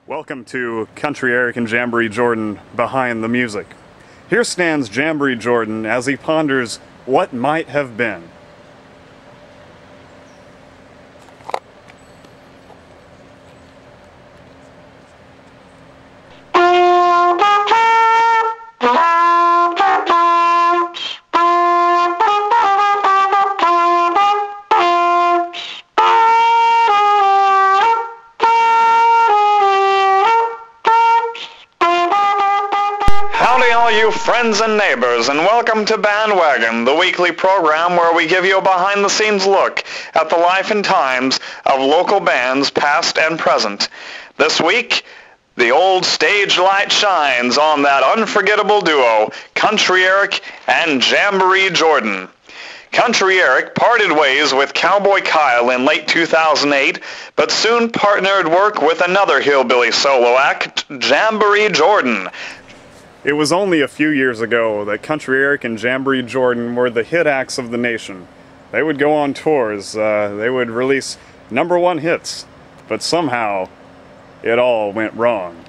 Welcome to Country Eric and Jamboree Jordan Behind the Music. Here stands Jamboree Jordan as he ponders what might have been. Howdy all you friends and neighbors, and welcome to Wagon, the weekly program where we give you a behind-the-scenes look at the life and times of local bands past and present. This week, the old stage light shines on that unforgettable duo, Country Eric and Jamboree Jordan. Country Eric parted ways with Cowboy Kyle in late 2008, but soon partnered work with another hillbilly solo act, Jamboree Jordan. It was only a few years ago that Country Eric and Jamboree Jordan were the hit acts of the nation. They would go on tours, they would release #1 hits, but somehow it all went wrong.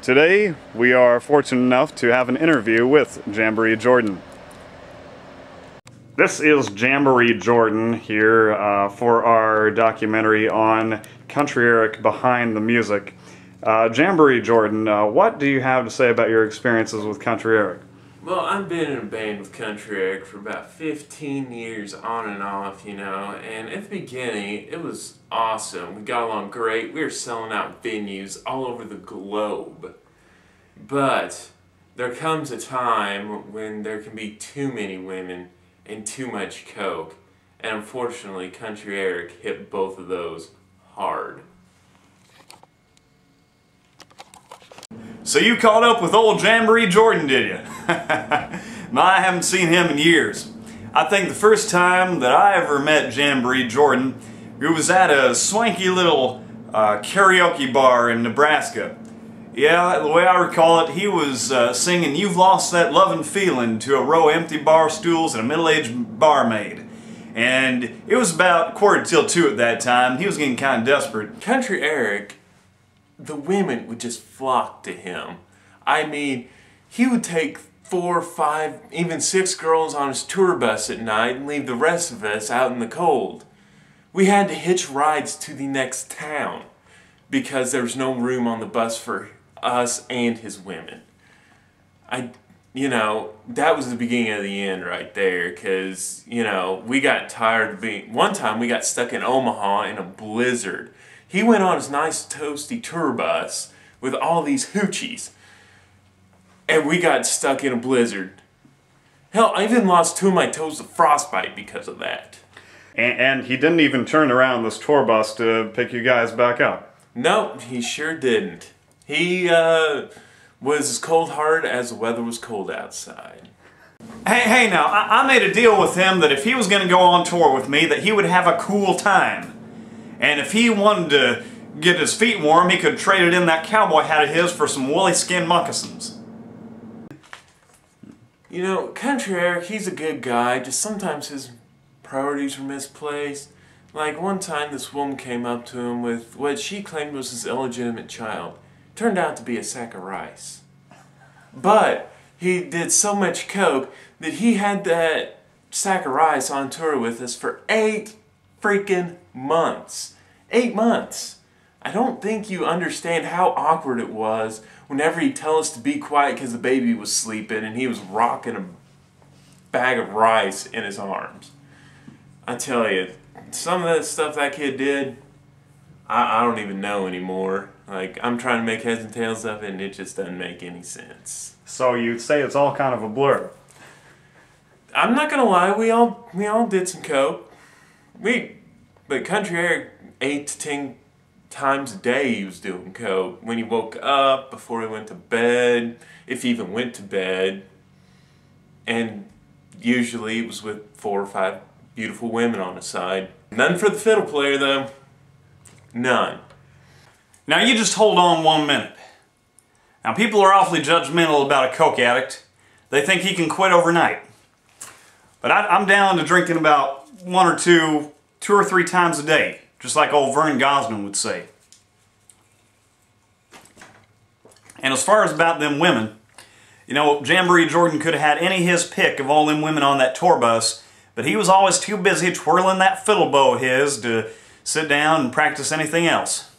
Today, we are fortunate enough to have an interview with Jamboree Jordan. This is Jamboree Jordan here for our documentary on Country Eric Behind the Music. Jamboree Jordan, what do you have to say about your experiences with Country Eric? Well, I've been in a band with Country Eric for about 15 years on and off, you know, and at the beginning it was awesome. We got along great. We were selling out venues all over the globe. But there comes a time when there can be too many women and too much coke, and unfortunately Country Eric hit both of those hard. So you caught up with old Jamboree Jordan, did you? I haven't seen him in years. I think the first time that I ever met Jamboree Jordan, it was at a swanky little karaoke bar in Nebraska. Yeah, the way I recall it, he was singing "You've Lost That Lovin' Feelin'" to a row of empty bar stools and a middle-aged barmaid. And it was about 1:45 at that time. He was getting kind of desperate. Country Eric, the women would just flock to him. I mean, he would take 4, 5, even 6 girls on his tour bus at night and leave the rest of us out in the cold. We had to hitch rides to the next town because there was no room on the bus for us and his women. You know, that was the beginning of the end right there, because, you know, we got tired of being... One time we got stuck in Omaha in a blizzard. He went on his nice toasty tour bus with all these hoochies, and we got stuck in a blizzard. Hell, I even lost 2 of my toes to frostbite because of that. And he didn't even turn around this tour bus to pick you guys back up. Nope, he sure didn't. He was as cold-hearted as the weather was cold outside. Hey now, I made a deal with him that if he was going to go on tour with me, that he would have a cool time. And if he wanted to get his feet warm, he could trade in that cowboy hat of his for some woolly skin moccasins. You know, Country Eric, he's a good guy, just sometimes his priorities were misplaced. Like one time this woman came up to him with what she claimed was his illegitimate child. Turned out to be a sack of rice. But he did so much coke that he had that sack of rice on tour with us for 8 freaking months. 8 months. I don't think you understand how awkward it was whenever he'd tell us to be quiet because the baby was sleeping and he was rocking a bag of rice in his arms. I tell you, some of that stuff that kid did, I don't even know anymore. Like, I'm trying to make heads and tails of it and it just doesn't make any sense. So you'd say it's all kind of a blur. I'm not gonna lie, we all did some coke. But Country Eric 8 to 10 times a day he was doing coke. When he woke up, before he went to bed, if he even went to bed. And usually it was with 4 or 5 beautiful women on his side. None for the fiddle player though. None. Now you just hold on 1 minute. Now people are awfully judgmental about a coke addict. They think he can quit overnight. But I'm down to drinking about 1 or 2 2 or 3 times a day, just like old Vern Gosman would say. And as far as about them women, you know, Jamboree Jordan could have had any his pick of all them women on that tour bus, but he was always too busy twirling that fiddle bow of his to sit down and practice anything else.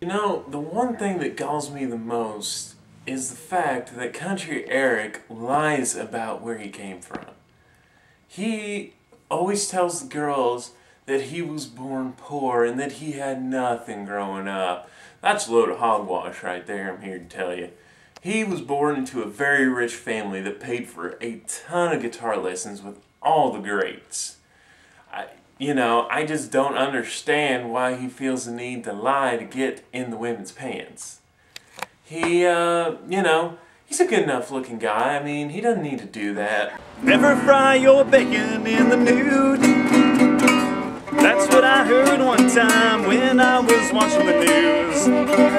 You know, the one thing that galls me the most is the fact that Country Eric lies about where he came from. He always tells the girls that he was born poor and that he had nothing growing up. That's a load of hogwash right there, I'm here to tell you. He was born into a very rich family that paid for a ton of guitar lessons with all the greats. I just don't understand why he feels the need to lie to get in the women's pants. He's a good enough looking guy. I mean, he doesn't need to do that. Never fry your bacon in the nude. That's what I heard one time when I was watching the news.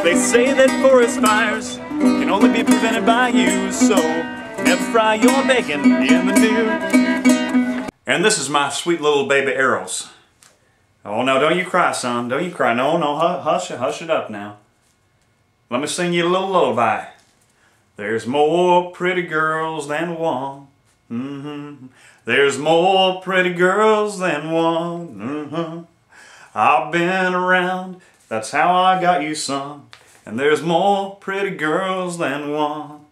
They say that forest fires can only be prevented by you, so never fry your bacon in the nude. And this is my sweet little baby Eros. Oh, no, don't you cry, son. Don't you cry. No, hush it up now. Let me sing you a little lullaby. There's more pretty girls than one. There's more pretty girls than one. I've been around, that's how I got you, son. And there's more pretty girls than one.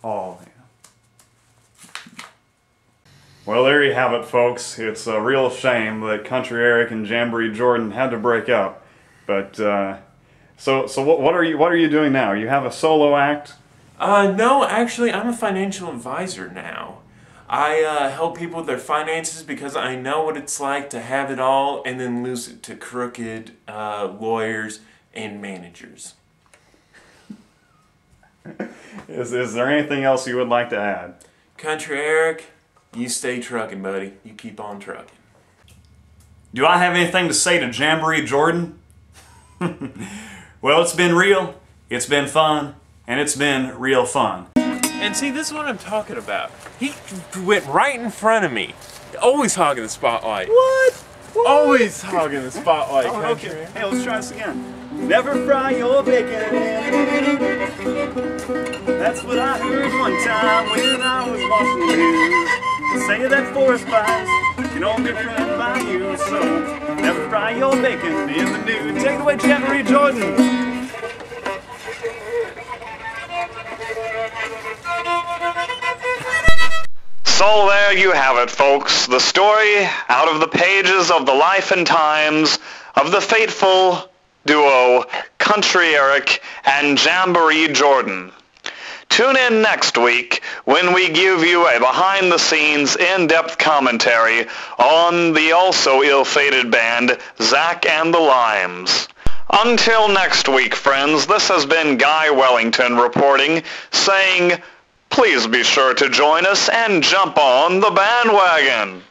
Oh, yeah. Well, there you have it, folks. It's a real shame that Country Eric and Jamboree Jordan had to break up. But so what are you doing now? You have a solo act? No, actually, I'm a financial advisor now. I help people with their finances because I know what it's like to have it all and then lose it to crooked lawyers and managers. Is there anything else you would like to add? Country Eric, you stay trucking, buddy. You keep on trucking. Do I have anything to say to Jamboree Jordan? Well, it's been real, it's been fun, and it's been real fun. And see, this is what I'm talking about. He went right in front of me. Always hogging the spotlight. What? Always hogging the spotlight. Oh, okay. Hey, let's try this again. Never fry your bacon. That's what I heard one time when I was watching the news. Say that forest fires can only be prevented by you, so never fry your bacon in the nude. Take it away, Jamboree Jordan. So there you have it, folks. The story out of the pages of the life and times of the fateful duo Country Eric and Jamboree Jordan. Tune in next week when we give you a behind-the-scenes, in-depth commentary on the also ill-fated band Zack and the Limes. Until next week, friends, this has been Guy Wellington reporting, saying, please be sure to join us and jump on the bandwagon.